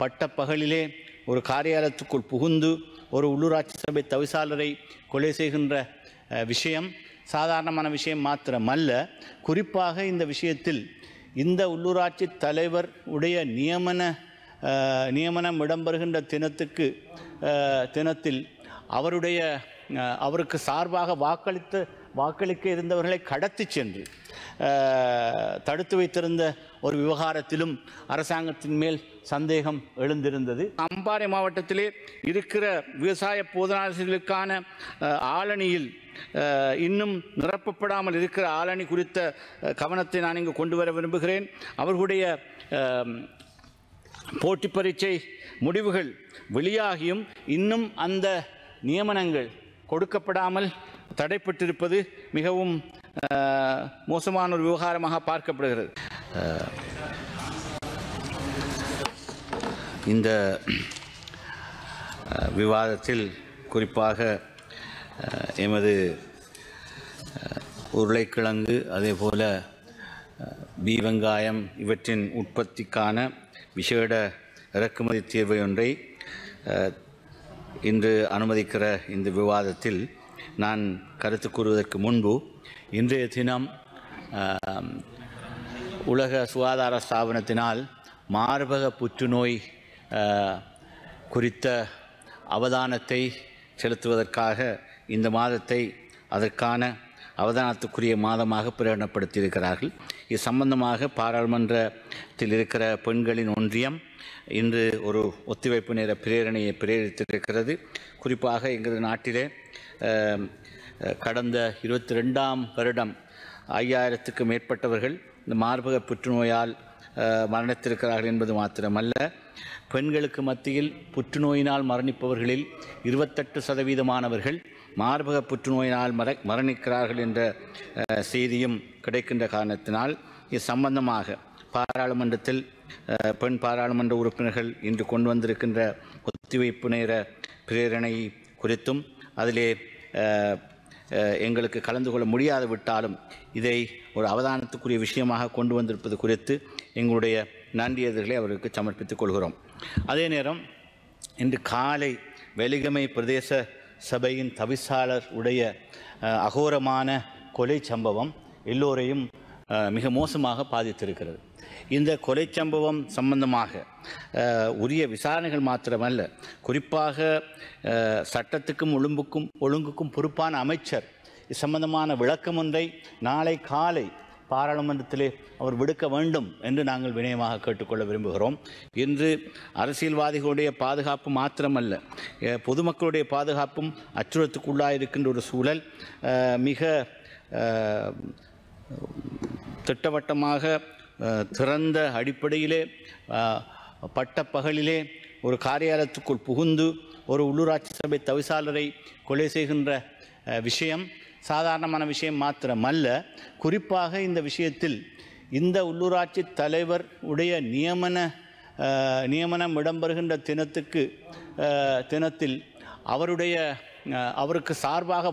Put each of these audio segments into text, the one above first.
பட்டப்பகலிலே ஒரு காரியாலயத்துக்குள் புகுந்து ஒரு உள்ளூராட்சி சபை தவிசாளரை கொலை செய்கின்ற விஷயம் சாதாரணமான விஷயம் மாத்திரமல்ல. குறிப்பாக இந்த விஷயத்தில் இந்த உள்ளூராட்சி தலைவர் உடைய நியமனம் இடம்பெறுகின்ற தினத்தில் அவருக்கு சார்பாக வாக்களிக்க இருந்தவர்களை கடத்தி சென்று தடுத்து வைத்திருந்த ஒரு விவகாரத்திலும் அரசாங்கத்தின் மேல் சந்தேகம் எழுந்திருந்தது. அம்பாறை மாவட்டத்திலே இருக்கிற விவசாய போதனாசிரியர்களுக்கான ஆளணியில் இன்னும் நிரப்பப்படாமல் இருக்கிற ஆளணி குறித்த கவனத்தை நான் இங்கு கொண்டு வர விரும்புகிறேன். அவர்களுடைய போட்டி பரீட்சை முடிவுகள் வெளியாகியும் இன்னும் அந்த நியமனங்கள் கொடுக்கப்படாமல் தடைப்பட்டிருப்பது மிகவும் மோசமான ஒரு விவகாரமாக பார்க்கப்படுகிறது. இந்த விவாதத்தில் குறிப்பாக எமது உருளைக்கிழங்கு அதேபோல பீ வெங்காயம் இவற்றின் உற்பத்திக்கான விசேட இறக்குமதி தீர்வை ஒன்றை இன்று அனுமதிக்கிற இந்த விவாதத்தில் நான் கருத்து கூறுவதற்கு முன்பு இன்றைய தினம் உலக சுகாதார ஸ்தாபனத்தினால் மார்பக புற்றுநோய் குறித்த அவதானத்தை செலுத்துவதற்காக இந்த மாதத்தை அதற்கான அவதானத்துக்குரிய மாதமாக பிரகடனப்படுத்தியிருக்கிறார்கள். இது சம்பந்தமாக பாராளுமன்றத்தில் இருக்கிற பெண்களின் ஒன்றியம் இன்று ஒரு ஒத்திவைப்பு நேர பிரேரணையை பிரேரித்திருக்கிறது. குறிப்பாக எங்களது நாட்டிலே கடந்த 22ஆம் வருடம் 5000க்கும் மேற்பட்டவர்கள் இந்த மார்பக புற்றுநோயால் மரணித்திருக்கிறார்கள் என்பது மாத்திரமல்ல, பெண்களுக்கு மத்தியில் புற்றுநோயினால் மரணிப்பவர்களில் 28% மார்பக புற்றுநோயினால் மரணிக்கிறார்கள் என்ற செய்தியும் கிடைக்கின்ற காரணத்தினால் இது சம்பந்தமாக பாராளுமன்றத்தில் பெண் பாராளுமன்ற உறுப்பினர்கள் இன்று கொண்டு வந்திருக்கின்ற ஒத்திவைப்பு நேர பிரேரணை குறித்தும் அதிலே எங்களுக்கு கலந்து கொள்ள முடியாது விட்டாலும் இதை ஒரு அவதானத்துக்குரிய விஷயமாக கொண்டு வந்திருப்பது குறித்து எங்களுடைய நன்றியர்களை அவருக்கு சமர்ப்பித்துக் கொள்கிறோம். அதே நேரம் இன்று காலை வெலிகமை பிரதேச சபையின் தவிசாளர் உடைய அகோரமான கொலை சம்பவம் எல்லோரையும் மிக மோசமாக பாதித்திருக்கிறது. இந்த கொலை சம்பவம் சம்பந்தமாக உரிய விசாரணைகள் மாத்திரமல்ல, குறிப்பாக சட்டத்துக்கும் ஒழுங்குக்கும் பொறுப்பான அமைச்சர் இது சம்பந்தமான விளக்கம் ஒன்றை நாளை காலை பாராளுமன்றத்திலே அவர் விடுக்க வேண்டும் என்று நாங்கள் வினயமாக கேட்டுக்கொள்ள விரும்புகிறோம். இன்று அரசியல்வாதிகளுடைய பாதுகாப்பு மாத்திரமல்ல, பொதுமக்களுடைய பாதுகாப்பும் அச்சுறுத்தலுக்குள்ளாயிருக்கின்ற ஒரு சூழல் மிக திட்டவட்டமாக திறந்த அடிப்படையிலே பட்டப்பகலிலே ஒரு காரியாலயத்துக்குள் புகுந்து ஒரு உள்ளூராட்சி சபை தவிசாளரை கொலை செய்கின்ற விஷயம் சாதாரணமான விஷயம் மாத்திரமல்ல. குறிப்பாக இந்த விஷயத்தில் இந்த உள்ளூராட்சி தலைவர் உடைய நியமனம் இடம்பெறுகின்ற தினத்தில் அவருக்கு சார்பாக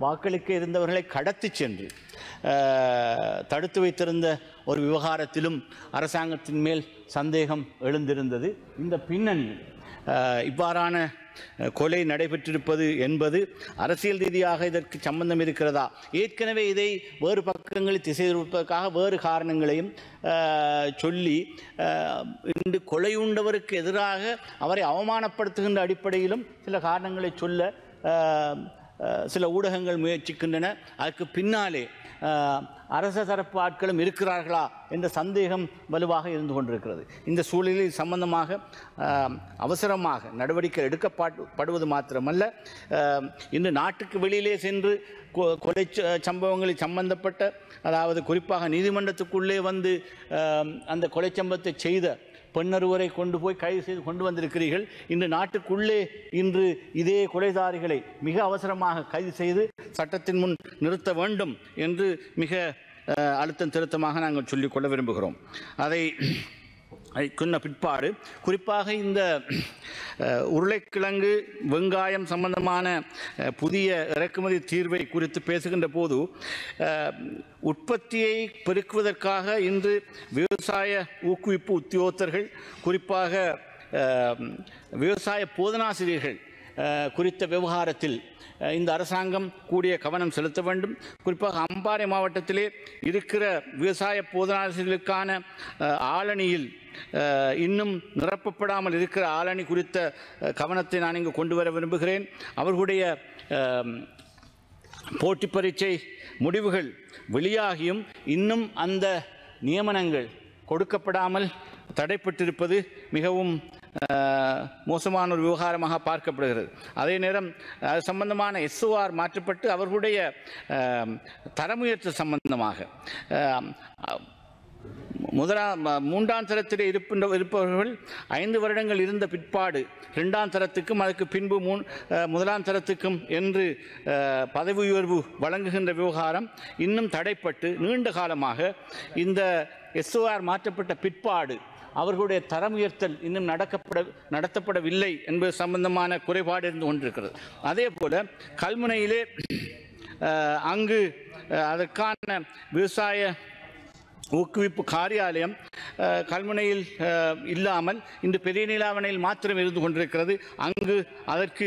வாக்களிக்க இருந்தவர்களை கடத்தி சென்று தடுத்து வைத்திருந்த ஒரு விவகாரத்திலும் அரசாங்கத்தின் மேல் சந்தேகம் எழுந்திருந்தது. இந்த பின்னணியில் இவ்வாறான கொலை நடைபெற்றிருப்பது என்பது அரசியல் ரீதியாக இதற்கு சம்பந்தம் இருக்கிறதா, ஏற்கனவே இதை வேறு பக்கங்களில் திசை திருப்பதற்காக வேறு காரணங்களையும் சொல்லி இன்று கொலையுண்டவருக்கு எதிராக அவரை அவமானப்படுத்துகின்ற அடிப்படையிலும் சில காரணங்களை சொல்ல சில ஊடகங்கள் முயற்சிக்கின்றன. அதற்கு பின்னாலே அரச தரப்பு ஆட்களும் இருக்கிறார்களா என்ற சந்தேகம் வலுவாக இருந்து கொண்டிருக்கிறது. இந்த சூழலில் சம்பந்தமாக அவசரமாக நடவடிக்கை எடுக்கப்படுவது மாத்திரமல்ல, இன்று நாட்டுக்கு வெளியிலே சென்று கொலை சம்பவங்களில் சம்பந்தப்பட்ட, அதாவது குறிப்பாக நீதிமன்றத்துக்குள்ளே வந்து அந்த கொலை சம்பவத்தை செய்த பெண்ணொருவரை கொண்டு போய் கைது செய்து கொண்டு வந்திருக்கிறீர்கள். இன்று நாட்டுக்குள்ளே இன்று இதே கொலைதாரிகளை மிக அவசரமாக கைது செய்து சட்டத்தின் முன் நிறுத்த வேண்டும் என்று மிக அழுத்தம் திருத்தமாக நாங்கள் சொல்லிக்கொள்ள விரும்புகிறோம். அதை சொன்ன பிற்பாடு குறிப்பாக இந்த உருளைக்கிழங்கு வெங்காயம் சம்பந்தமான புதிய இறக்குமதி தீர்வை குறித்து பேசுகின்ற போது உற்பத்தியை பெருக்குவதற்காக இன்று விவசாய ஊக்குவிப்பு உத்தியோகத்தர்கள் குறிப்பாக விவசாய போதனாசிரியர்கள் குறித்த விவகாரத்தில் இந்த அரசாங்கம் கூடிய கவனம் செலுத்த வேண்டும். குறிப்பாக அம்பாறை மாவட்டத்திலே இருக்கிற விவசாய போதனாசிரியர்களுக்கான ஆளணியில் இன்னும் நிரப்பப்படாமல் இருக்கிற ஆளணி குறித்த கவனத்தை நான் இங்கு கொண்டு வர விரும்புகிறேன். அவர்களுடைய போட்டி பரீட்சை முடிவுகள் வெளியாகியும் இன்னும் அந்த நியமனங்கள் கொடுக்கப்படாமல் தடைப்பட்டிருப்பது மிகவும் மோசமான ஒரு விவகாரமாக பார்க்கப்படுகிறது. அதே நேரம் அது சம்பந்தமான SOR மாற்றப்பட்டு அவர்களுடைய தரமுயற்ற சம்பந்தமாக மூன்றாம் தரத்திலே இருப்பவர்கள் 5 வருடங்கள் இருந்த பிற்பாடு 2ஆம் தரத்துக்கும் அதற்கு பின்பு முதலாம் தரத்துக்கும் என்று பதவி உயர்வு வழங்குகின்ற விவகாரம் இன்னும் தடைப்பட்டு நீண்ட காலமாக இந்த SOR மாற்றப்பட்ட பிற்பாடு அவர்களுடைய தரம் உயர்த்தல் இன்னும் நடத்தப்படவில்லை என்பது சம்பந்தமான குறைபாடு இருந்து கொண்டிருக்கிறது. அதே போல கல்முனையிலே அங்கு அதற்கான விவசாய ஊக்குவிப்பு காரியாலயம் கல்முனையில் இல்லாமல் இன்று பெரிய நீலாவணையில் மாத்திரம் இருந்து கொண்டிருக்கிறது. அங்கு அதற்கு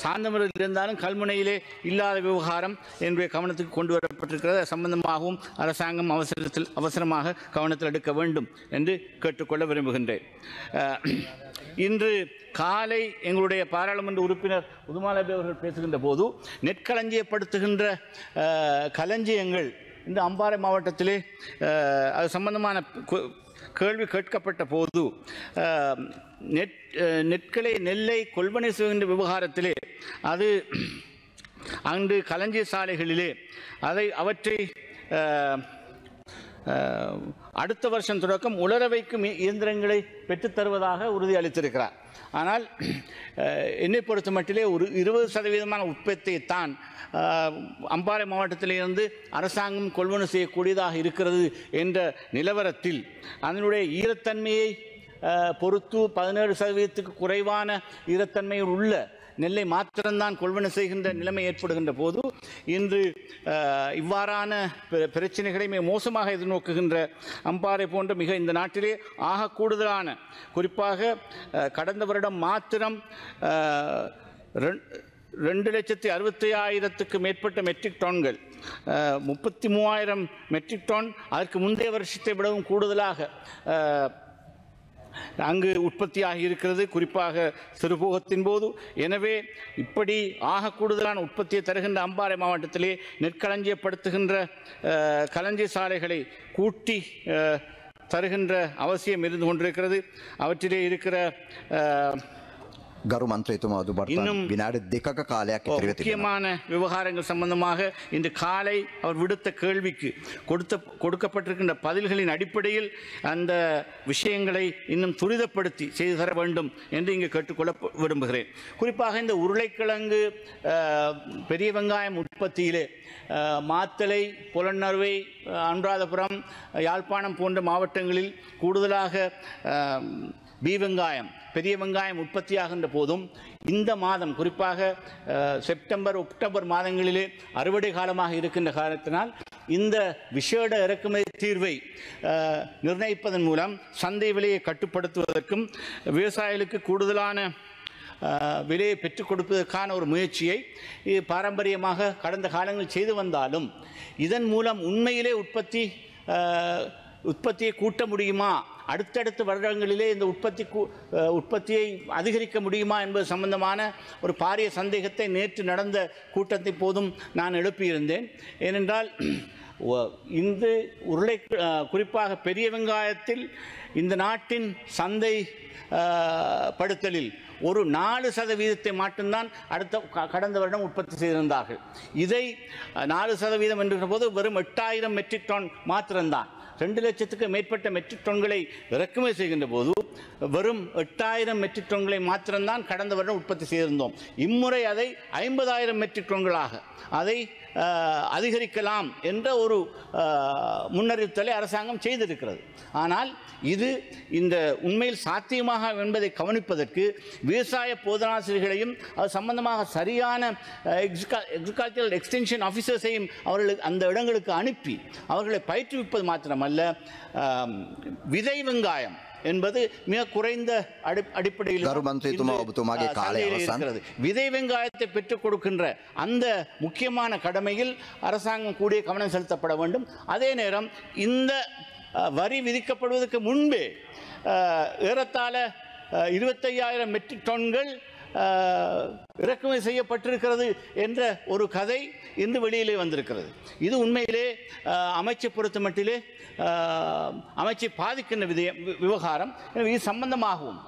சார்ந்தவர்கள் இருந்தாலும் கல்முனையிலே இல்லாத விவகாரம் என்னுடைய கவனத்துக்கு கொண்டு வரப்பட்டிருக்கிறது. சம்பந்தமாகவும் அரசாங்கம் அவசரமாக கவனத்தில் எடுக்க வேண்டும் என்று கேட்டுக்கொள்ள விரும்புகின்றேன். இன்று காலை எங்களுடைய பாராளுமன்ற உறுப்பினர் உதுமாலபி அவர்கள் பேசுகின்ற போது நெற்களஞ்சியப்படுத்துகின்ற களஞ்சியங்கள் இந்த அம்பாறை மாவட்டத்திலே அது சம்பந்தமான கேள்வி கேட்கப்பட்ட போது நெல்லை கொள்வனை செய்கின்ற விவகாரத்திலே அது அன்று களஞ்சிய சாலைகளிலே அவற்றை அடுத்த வருஷம் தொடக்கம் உலர வைக்கும் இயந்திரங்களை பெற்றுத்தருவதாக உறுதியளித்திருக்கிறார். ஆனால் என்னை பொறுத்த மட்டிலே ஒரு 20% உற்பத்தியை தான் அம்பாறை மாவட்டத்திலிருந்து அரசாங்கம் கொள்வனவு செய்யக்கூடியதாக இருக்கிறது என்ற நிலவரத்தில் அதனுடைய ஈரத்தன்மையை பொறுத்து 17% குறைவான ஈரத்தன்மையில் உள்ள நெல்லை மாத்திரம்தான் கொள்வனவு செய்கின்ற நிலைமை ஏற்படுகின்ற போது இன்று இவ்வாறான பிரச்சனைகளை மிக மோசமாக எதிர்நோக்குகின்ற அம்பாறை போன்ற மிக இந்த நாட்டிலே ஆக கூடுதலான குறிப்பாக கடந்த வருடம் மாத்திரம் 2,65,000க்கு மேற்பட்ட மெட்ரிக் டன்கள் 33,000 மெட்ரிக் டன் அதற்கு முந்தைய வருஷத்தை விடவும் கூடுதலாக அங்கு உற்பத்தியாகி இருக்கிறது, குறிப்பாக சிறுபோகத்தின் போது. எனவே இப்படி ஆக கூடுதலான உற்பத்தியை தருகின்ற அம்பாறை மாவட்டத்திலே நெற்களஞ்சியப்படுத்துகின்ற களஞ்சிய சாலைகளை கூட்டி தருகின்ற அவசியம் இருந்து கொண்டிருக்கிறது. அவற்றிலே இருக்கிற ගරු මන්ත්‍රීතුමා ඔබට විනාඩි 2ක කාලයක් ඉතිරි වෙ තිබෙනවා. முக்கியமான விவகாரங்கள் சம்பந்தமாக இன்று காலை அவர் விடுத்த கேள்விக்கு கொடுக்கப்பட்டிருக்கின்ற பதில்களின் அடிப்படையில் அந்த விஷயங்களை இன்னும் துரிதப்படுத்தி செய்து தர வேண்டும் என்று இங்கு கேட்டுக்கொள்ள விரும்புகிறேன். குறிப்பாக இந்த உருளைக்கிழங்கு பெரிய வெங்காயம் உற்பத்தியிலே மாத்தளை, புலனறுவை, அனுராதபுரம், யாழ்ப்பாணம் போன்ற மாவட்டங்களில் கூடுதலாக வெங்காயம் பெரிய வெங்காயம் உற்பத்தியாகின்ற போதும் இந்த மாதம் குறிப்பாக செப்டம்பர், அக்டோபர் மாதங்களிலே அறுவடை காலமாக இருக்கின்ற காரணத்தினால் இந்த விசேட இறக்குமதி தீர்வை நிர்ணயிப்பதன் மூலம் சந்தை விலையை கட்டுப்படுத்துவதற்கும் விவசாயிகளுக்கு கூடுதலான விலையை பெற்றுக் கொடுப்பதற்கான ஒரு முயற்சியை பாரம்பரியமாக கடந்த காலங்களில் செய்து வந்தாலும் இதன் மூலம் உண்மையிலே உற்பத்தியை கூட்ட முடியுமா, அடுத்தடுத்த வருடங்களிலே இந்த உற்பத்தியை அதிகரிக்க முடியுமா என்பது சம்பந்தமான ஒரு பாரிய சந்தேகத்தை நேற்று நடந்த கூட்டத்தின் போதும் நான் எழுப்பியிருந்தேன். ஏனென்றால் இந்த குறிப்பாக பெரிய வெங்காயத்தில் இந்த நாட்டின் சந்தை படுத்தலில் ஒரு 4% மட்டும்தான் கடந்த வருடம் உற்பத்தி செய்திருந்தார்கள். இதை 4% என்கிற போது வெறும் 8,000 மெட்ரிக் டன் மாத்திரம்தான். 2 லட்சத்துக்கு மேற்பட்ட மெட்ரிக் டன்களை இறக்குமதி செய்கின்ற போது வெறும் 8000 மெட்ரிக் டன்களை மாத்திரம்தான் கடந்த வருடம் உற்பத்தி செய்திருந்தோம். இம்முறை அதை 50,000 மெட்ரிக் டன்களாக அதை அதிகரிக்கலாம் என்ற ஒரு முன்னறிவித்தலை அரசாங்கம் செய்திருக்கிறது. ஆனால் இது இந்த உண்மையில் சாத்தியமாக என்பதை கவனிப்பதற்கு விவசாய போதனாசிரியர்களையும் அது சம்பந்தமாக சரியான எக்ரிகல்ச்சரல் எக்ஸ்டென்ஷன் ஆஃபீஸர்ஸையும் அவர்களுக்கு அந்த இடங்களுக்கு அனுப்பி அவர்களை பயிற்றுவிப்பது மாத்திரமல்ல, விதை வெங்காயம் என்பது மிக குறைந்த அடிப்படையில் இருக்கிறது. விதை வெங்காயத்தை பெற்றுக் கொடுக்கின்ற அந்த முக்கியமான கடமையில் அரசாங்கம் கூடிய கவனம் செலுத்தப்பட வேண்டும். அதே நேரம் இந்த வரி விதிக்கப்படுவதற்கு முன்பே ஏறத்தாழ 25,000 மெட்ரிக் டன்கள் இறக்குமதி செய்யப்பட்டிருக்கிறது என்ற ஒரு கதை இன்று வெளியிலே வந்திருக்கிறது. இது உண்மையிலே அமைச்சை பொறுத்த மட்டிலே அமைச்சை பாதிக்கின்ற விவகாரம். இது சம்பந்தமாகவும்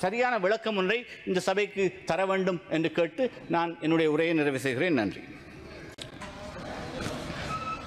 சரியான விளக்கம் ஒன்றை இந்த சபைக்கு தர வேண்டும் என்று கேட்டு நான் என்னுடைய உரையை நிறைவு செய்கிறேன். நன்றி.